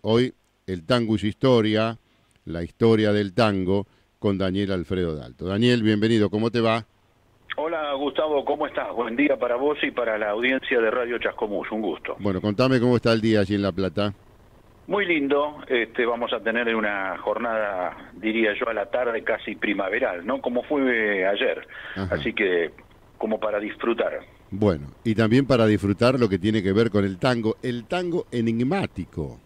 Hoy el tango y su historia, la historia del tango con Daniel Alfredo Dalto. Daniel, bienvenido, ¿cómo te va? Hola Gustavo, ¿cómo estás? Buen día para vos y para la audiencia de Radio Chascomús, un gusto. Bueno, contame cómo está el día allí en La Plata. Muy lindo, vamos a tener una jornada, diría yo, a la tarde casi primaveral, ¿no? Como fue ayer, Ajá. así que como para disfrutar. Bueno, y también para disfrutar lo que tiene que ver con el tango enigmático.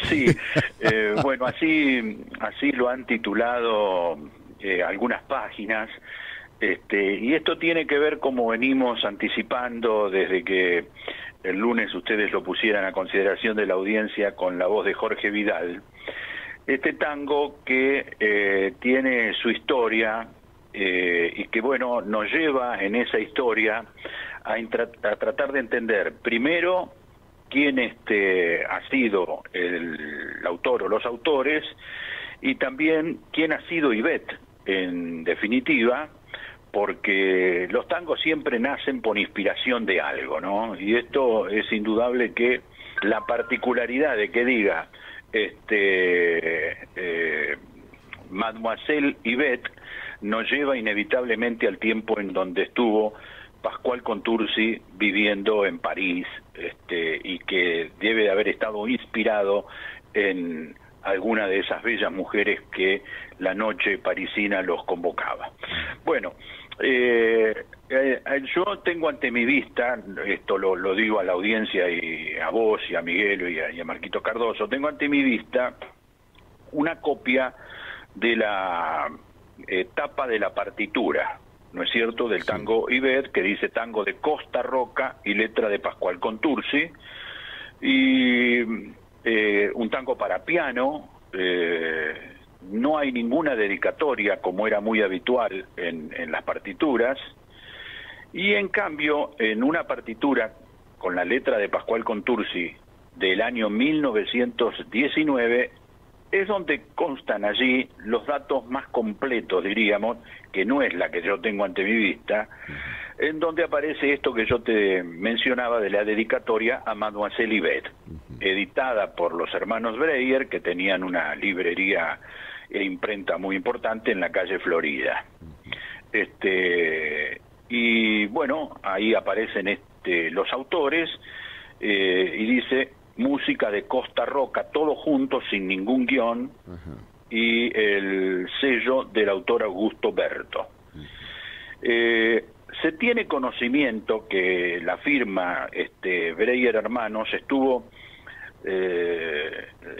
Sí, bueno, así lo han titulado algunas páginas. Y esto tiene que ver, como venimos anticipando desde que el lunes ustedes lo pusieran a consideración de la audiencia con la voz de Jorge Vidal, este tango que tiene su historia y que, bueno, nos lleva en esa historia a tratar de entender primero quién ha sido el autor o los autores, y también quién ha sido Ivette, en definitiva, porque los tangos siempre nacen por inspiración de algo, ¿no? Y esto es indudable, que la particularidad de que diga Mademoiselle Ivette nos lleva inevitablemente al tiempo en donde estuvo Pascual Contursi viviendo en París, y que debe de haber estado inspirado en alguna de esas bellas mujeres que la noche parisina los convocaba. Bueno, yo tengo ante mi vista, esto lo digo a la audiencia y a vos y a Miguel y a Marquito Cardoso, tengo ante mi vista una copia de la tapa de la partitura, ¿no es cierto?, del Sí. tango Ivette, que dice tango de Costa Roca y letra de Pascual Contursi, y un tango para piano. No hay ninguna dedicatoria, como era muy habitual en las partituras, y en cambio en una partitura con la letra de Pascual Contursi del año 1919 es donde constan allí los datos más completos, diríamos, que no es la que yo tengo ante mi vista, en donde aparece esto que yo te mencionaba de la dedicatoria a Mademoiselle Ivette, editada por los hermanos Breyer, que tenían una librería e imprenta muy importante en la calle Florida. Y bueno, ahí aparecen los autores, y dice música de Costa Roca, todo junto, sin ningún guión, Ajá. y el sello del autor Augusto Berto. Se tiene conocimiento que la firma Breyer Hermanos estuvo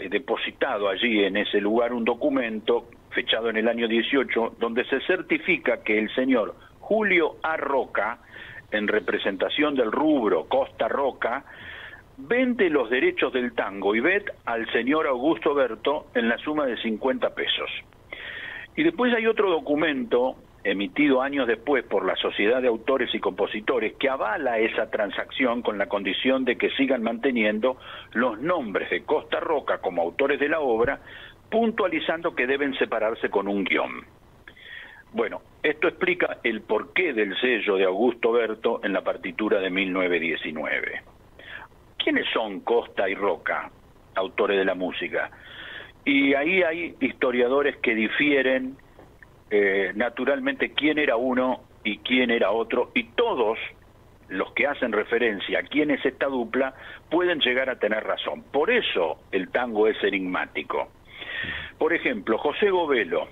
depositado allí en ese lugar un documento fechado en el año 18, donde se certifica que el señor Julio A. Roca, en representación del rubro Costa Roca, vende los derechos del tango Ivette al señor Augusto Berto en la suma de 50 pesos. Y después hay otro documento emitido años después por la Sociedad de Autores y Compositores que avala esa transacción con la condición de que sigan manteniendo los nombres de Costa Roca como autores de la obra, puntualizando que deben separarse con un guión. Bueno, esto explica el porqué del sello de Augusto Berto en la partitura de 1919. ¿Quiénes son Costa y Roca, autores de la música? Y ahí hay historiadores que difieren, naturalmente, quién era uno y quién era otro, y todos los que hacen referencia a quién es esta dupla pueden llegar a tener razón. Por eso el tango es enigmático. Por ejemplo, José Govelo,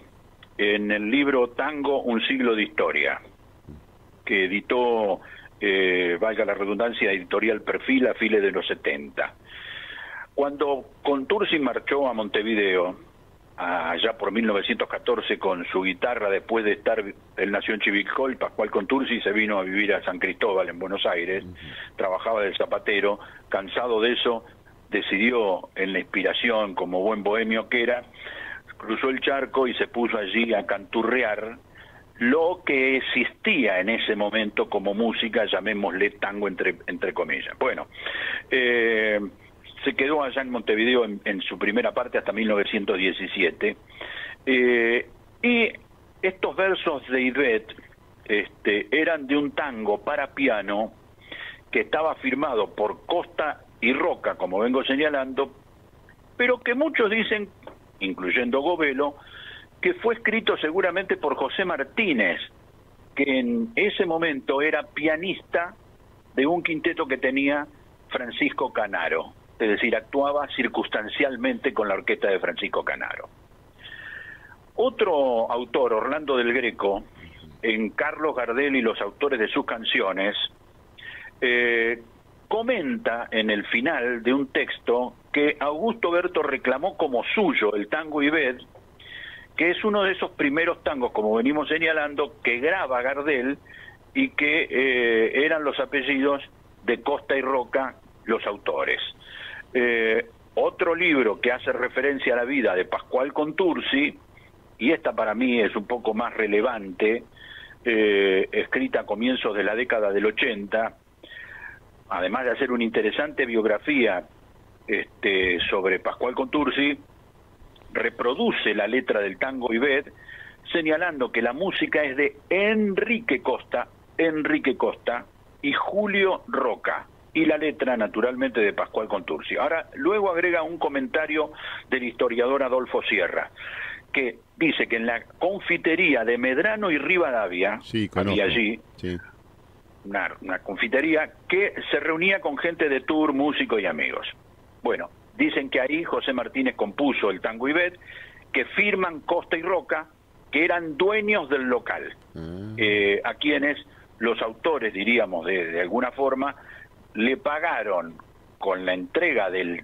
en el libro Tango, un siglo de historia, que editó, valga la redundancia, editorial Perfil a fines de los 70. Cuando Contursi marchó a Montevideo, allá por 1914, con su guitarra, después de estar, él nació en Chivilcoy, Pascual Contursi se vino a vivir a San Cristóbal, en Buenos Aires, trabajaba de zapatero, cansado de eso, decidió, en la inspiración, como buen bohemio que era, cruzó el charco y se puso allí a canturrear lo que existía en ese momento como música, llamémosle tango entre comillas. Bueno, se quedó allá en Montevideo en su primera parte hasta 1917, y estos versos de Ivette eran de un tango para piano que estaba firmado por Costa y Roca, como vengo señalando, pero que muchos dicen, incluyendo Govelo, que fue escrito seguramente por José Martínez, que en ese momento era pianista de un quinteto que tenía Francisco Canaro, es decir, actuaba circunstancialmente con la orquesta de Francisco Canaro. Otro autor, Orlando del Greco, en Carlos Gardel y los autores de sus canciones, comenta en el final de un texto que Augusto Berto reclamó como suyo, el tango Ybet, que es uno de esos primeros tangos, como venimos señalando, que graba Gardel y que eran los apellidos de Costa y Roca los autores. Otro libro que hace referencia a la vida de Pascual Contursi, y esta para mí es un poco más relevante, escrita a comienzos de la década del 80, además de hacer una interesante biografía sobre Pascual Contursi, reproduce la letra del tango Ybet, señalando que la música es de Enrique Costa y Julio Roca, y la letra naturalmente de Pascual Contursi. Ahora, luego agrega un comentario del historiador Adolfo Sierra, que dice que en la confitería de Medrano y Rivadavia, sí, había allí, sí, una confitería que se reunía con gente de Tour, músicos y amigos. Bueno, dicen que ahí José Martínez compuso el tango Ybet, que firman Costa y Roca, que eran dueños del local, a quienes los autores, diríamos de alguna forma, le pagaron con la entrega del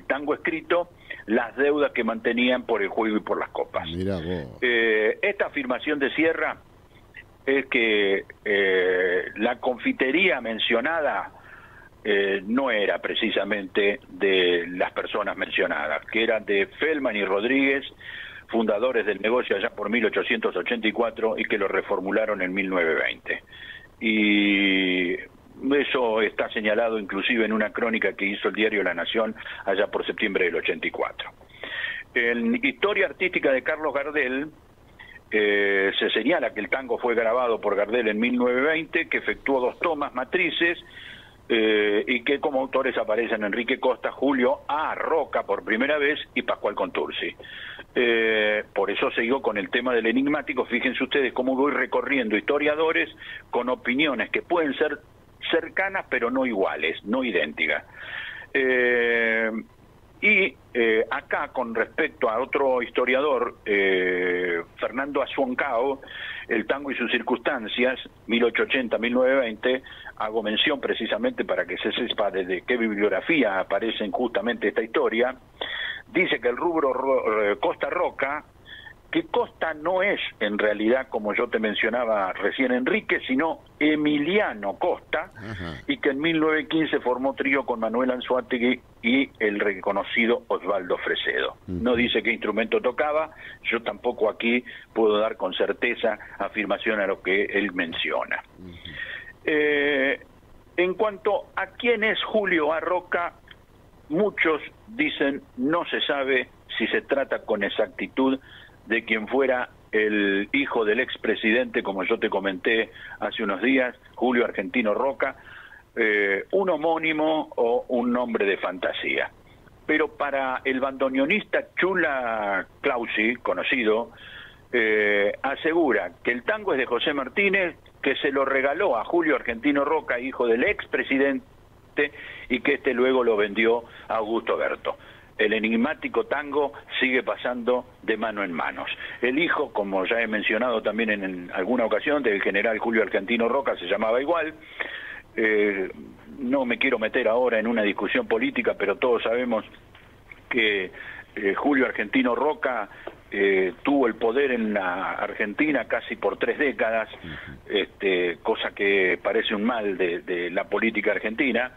tango escrito las deudas que mantenían por el juego y por las copas. Mirá vos. Esta afirmación de Sierra es que la confitería mencionada no era precisamente de las personas mencionadas, que eran de Feldman y Rodríguez, fundadores del negocio allá por 1884 y que lo reformularon en 1920. Y eso está señalado inclusive en una crónica que hizo el diario La Nación allá por septiembre del 84. En Historia Artística de Carlos Gardel se señala que el tango fue grabado por Gardel en 1920, que efectuó 2 tomas matrices, y que como autores aparecen Enrique Costa, Julio A. Roca por primera vez y Pascual Contursi. Por eso sigo con el tema del enigmático. Fíjense ustedes cómo voy recorriendo historiadores con opiniones que pueden ser cercanas pero no iguales, no idénticas. Acá con respecto a otro historiador, Fernando Azuancao, El tango y sus circunstancias, 1880-1920, hago mención precisamente para que se sepa desde qué bibliografía aparece justamente esta historia, dice que el rubro Costa Roca, que Costa no es en realidad, como yo te mencionaba recién, Enrique, sino Emiliano Costa, y que en 1915 formó trío con Manuel Anzoátegui y el reconocido Osvaldo Fresedo. No dice qué instrumento tocaba, yo tampoco aquí puedo dar con certeza afirmación a lo que él menciona. En cuanto a quién es Julio A. Roca, muchos dicen no se sabe si se trata con exactitud de quien fuera el hijo del expresidente, como yo te comenté hace unos días, Julio Argentino Roca, un homónimo o un nombre de fantasía. Pero para el bandoneonista Chula Clausi, conocido, asegura que el tango es de José Martínez, que se lo regaló a Julio Argentino Roca, hijo del expresidente, y que este luego lo vendió a Augusto Berto. El enigmático tango sigue pasando de mano en manos. El hijo, como ya he mencionado también en alguna ocasión, del general Julio Argentino Roca, se llamaba igual. No me quiero meter ahora en una discusión política, pero todos sabemos que Julio Argentino Roca tuvo el poder en la Argentina casi por 3 décadas, cosa que parece un mal de la política argentina.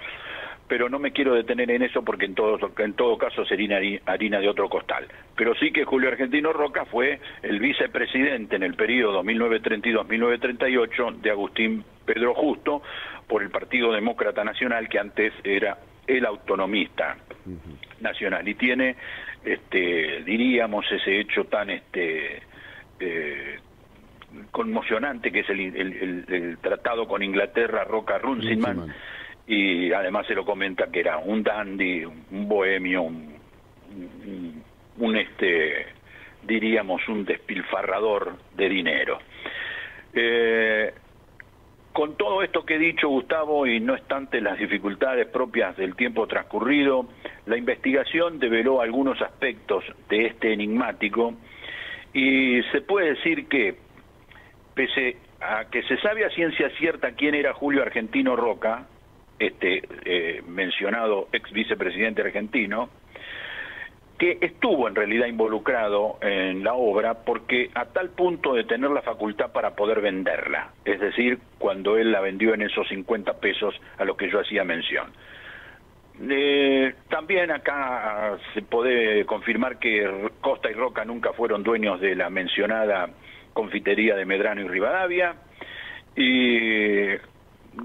Pero no me quiero detener en eso porque en todo caso sería harina de otro costal. Pero sí que Julio Argentino Roca fue el vicepresidente en el periodo 1932-1938 de Agustín Pedro Justo por el Partido Demócrata Nacional, que antes era el Autonomista Nacional. Y tiene, diríamos, ese hecho tan conmocionante que es el tratado con Inglaterra Roca-Runciman, y además se lo comenta que era un dandy, un bohemio, diríamos un despilfarrador de dinero. Con todo esto que he dicho, Gustavo, y no obstante las dificultades propias del tiempo transcurrido, la investigación develó algunos aspectos de este enigmático, y se puede decir que, pese a que se sabe a ciencia cierta quién era Julio Argentino Roca, mencionado ex vicepresidente argentino, que estuvo en realidad involucrado en la obra, porque a tal punto de tener la facultad para poder venderla, es decir, cuando él la vendió en esos 50 pesos a los que yo hacía mención. También acá se puede confirmar que Costa y Roca nunca fueron dueños de la mencionada confitería de Medrano y Rivadavia. Y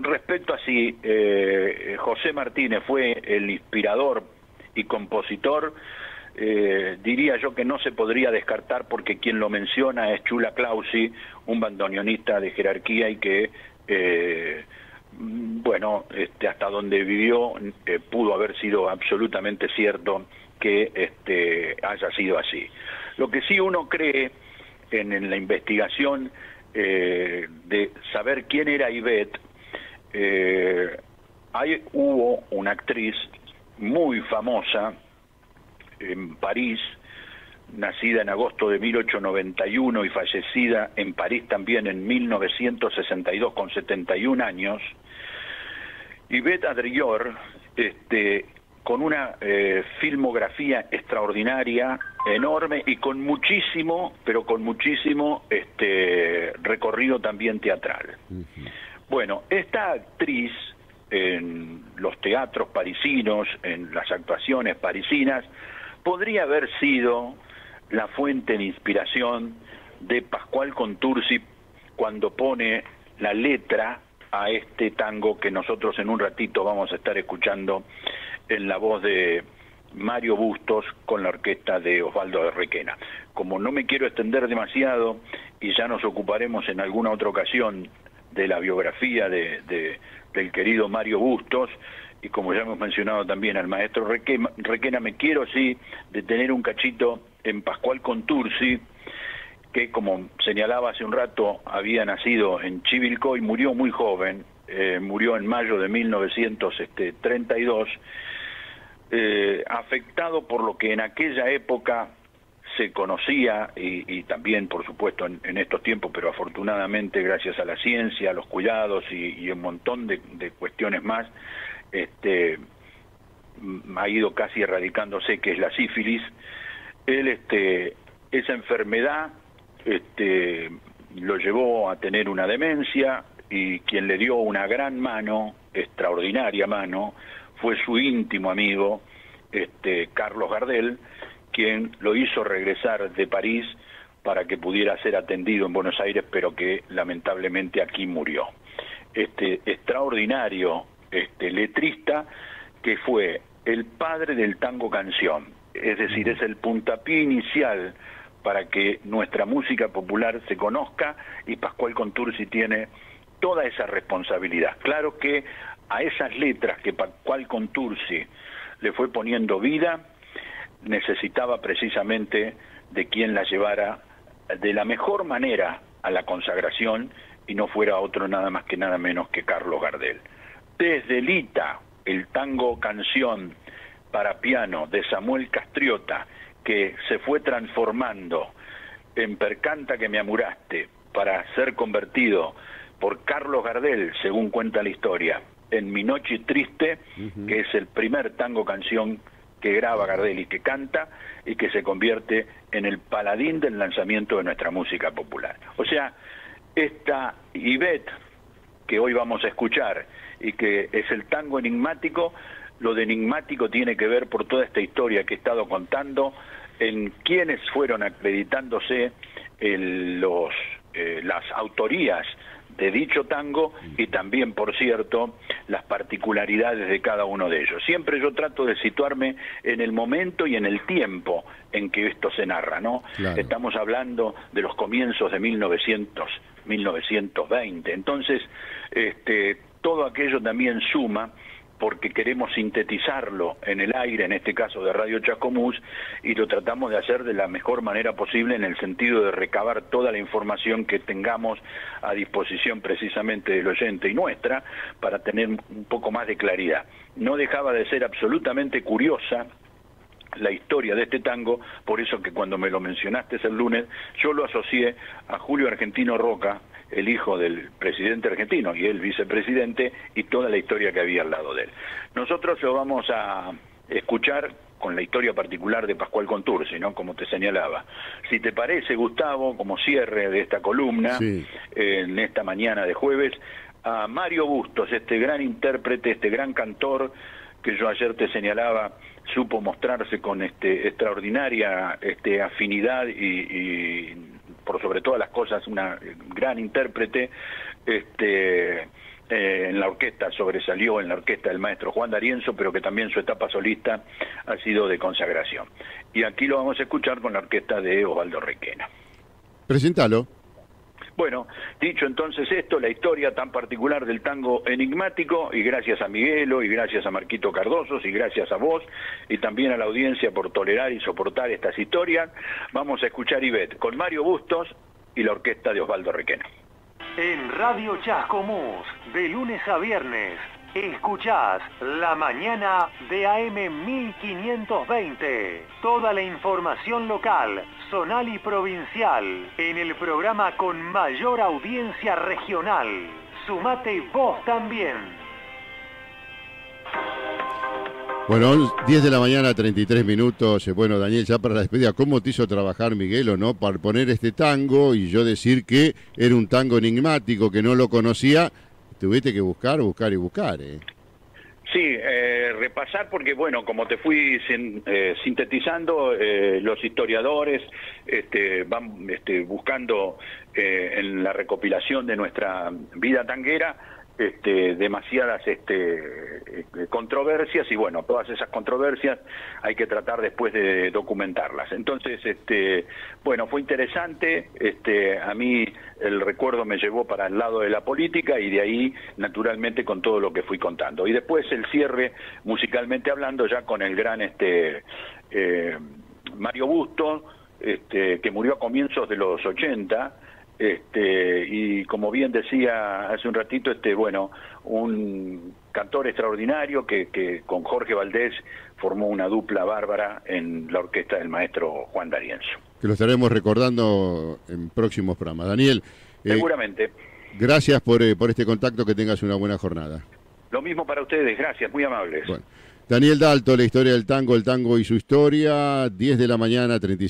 respecto a si José Martínez fue el inspirador y compositor, diría yo que no se podría descartar, porque quien lo menciona es Chula Clausi, un bandoneonista de jerarquía y que, hasta donde vivió pudo haber sido absolutamente cierto que haya sido así. Lo que sí uno cree en la investigación de saber quién era Ivette, hubo una actriz muy famosa en París, nacida en agosto de 1891 y fallecida en París también en 1962 con 71 años, Ivette Adrior, con una filmografía extraordinaria, enorme y con muchísimo, recorrido también teatral. Bueno, esta actriz en los teatros parisinos, en las actuaciones parisinas, podría haber sido la fuente de inspiración de Pascual Contursi cuando pone la letra a este tango que nosotros en un ratito vamos a estar escuchando en la voz de Mario Bustos con la orquesta de Osvaldo de Requena. Como no me quiero extender demasiado y ya nos ocuparemos en alguna otra ocasión de la biografía del querido Mario Bustos, y como ya hemos mencionado también al maestro Requena, me quiero sí detener un cachito en Pascual Contursi, que como señalaba hace un rato había nacido en Chivilcoy, murió muy joven, murió en mayo de 1932, afectado por lo que en aquella época se conocía, y también por supuesto en estos tiempos, pero afortunadamente gracias a la ciencia, a los cuidados y un montón de cuestiones más, ha ido casi erradicándose, que es la sífilis. Él, esa enfermedad lo llevó a tener una demencia, y quien le dio una gran mano, extraordinaria mano, fue su íntimo amigo, Carlos Gardel, quien lo hizo regresar de París para que pudiera ser atendido en Buenos Aires, pero que lamentablemente aquí murió. Extraordinario letrista, que fue el padre del tango canción, es decir, es el puntapié inicial para que nuestra música popular se conozca, y Pascual Contursi tiene toda esa responsabilidad. Claro que a esas letras que Pascual Contursi le fue poniendo vida, necesitaba precisamente de quien la llevara de la mejor manera a la consagración, y no fuera otro nada más que nada menos que Carlos Gardel. Desde Lita, el tango canción para piano de Samuel Castriota, que se fue transformando en Percanta que me amuraste, para ser convertido por Carlos Gardel, según cuenta la historia, en Mi Noche Triste, que es el primer tango canción que graba Gardel y que canta, y que se convierte en el paladín del lanzamiento de nuestra música popular. O sea, esta Ivette que hoy vamos a escuchar, y que es el tango enigmático, lo de enigmático tiene que ver por toda esta historia que he estado contando, en quienes fueron acreditándose las autorías de dicho tango, y también, por cierto, las particularidades de cada uno de ellos. Siempre yo trato de situarme en el momento y en el tiempo en que esto se narra, ¿no? Claro. Estamos hablando de los comienzos de 1920, entonces todo aquello también suma porque queremos sintetizarlo en el aire, en este caso de Radio Chascomús, y lo tratamos de hacer de la mejor manera posible en el sentido de recabar toda la información que tengamos a disposición precisamente del oyente y nuestra, para tener un poco más de claridad. No dejaba de ser absolutamente curiosa la historia de este tango, por eso que cuando me lo mencionaste el lunes, yo lo asocié a Julio Argentino Roca, el hijo del presidente argentino y el vicepresidente, y toda la historia que había al lado de él. Nosotros lo vamos a escuchar con la historia particular de Pascual Contursi, ¿no? Como te señalaba. Si te parece, Gustavo, como cierre de esta columna, sí, en esta mañana de jueves, a Mario Bustos, este gran intérprete, este gran cantor, que yo ayer te señalaba, supo mostrarse con extraordinaria afinidad y por sobre todas las cosas una gran intérprete, en la orquesta, sobresalió en la orquesta del maestro Juan D'Arienzo, pero que también su etapa solista ha sido de consagración. Y aquí lo vamos a escuchar con la orquesta de Osvaldo Requena. Presentalo. Bueno, dicho entonces esto, la historia tan particular del tango enigmático, y gracias a Miguelo, y gracias a Marquito Cardosos, y gracias a vos, y también a la audiencia por tolerar y soportar estas historias, vamos a escuchar Ivette con Mario Bustos y la orquesta de Osvaldo Requena. En Radio Chascomús, de lunes a viernes, escuchás La Mañana de AM 1520. Toda la información local, zonal y provincial, en el programa con mayor audiencia regional. Sumate vos también. Bueno, 10 de la mañana, 33 minutos. Bueno, Daniel, ya para la despedida, ¿cómo te hizo trabajar Miguelo, no? Para poner este tango y yo decir que era un tango enigmático, que no lo conocía, tuviste que buscar, y buscar, ¿eh? Sí, repasar porque, bueno, como te fui sintetizando, los historiadores van buscando en la recopilación de nuestra vida tanguera demasiadas controversias, y bueno, todas esas controversias hay que tratar después de documentarlas. Entonces, bueno, fue interesante, a mí el recuerdo me llevó para el lado de la política y de ahí, naturalmente, con todo lo que fui contando. Y después el cierre, musicalmente hablando, ya con el gran Mario Bustos, que murió a comienzos de los 80, y como bien decía hace un ratito, bueno, un cantor extraordinario que con Jorge Valdés formó una dupla bárbara en la orquesta del maestro Juan D'Arienzo. Que lo estaremos recordando en próximos programas. Daniel, seguramente. Gracias por este contacto, que tengas una buena jornada. Lo mismo para ustedes, gracias, muy amables. Bueno, Daniel Dalto, la historia del tango, el tango y su historia, 10 de la mañana, 35.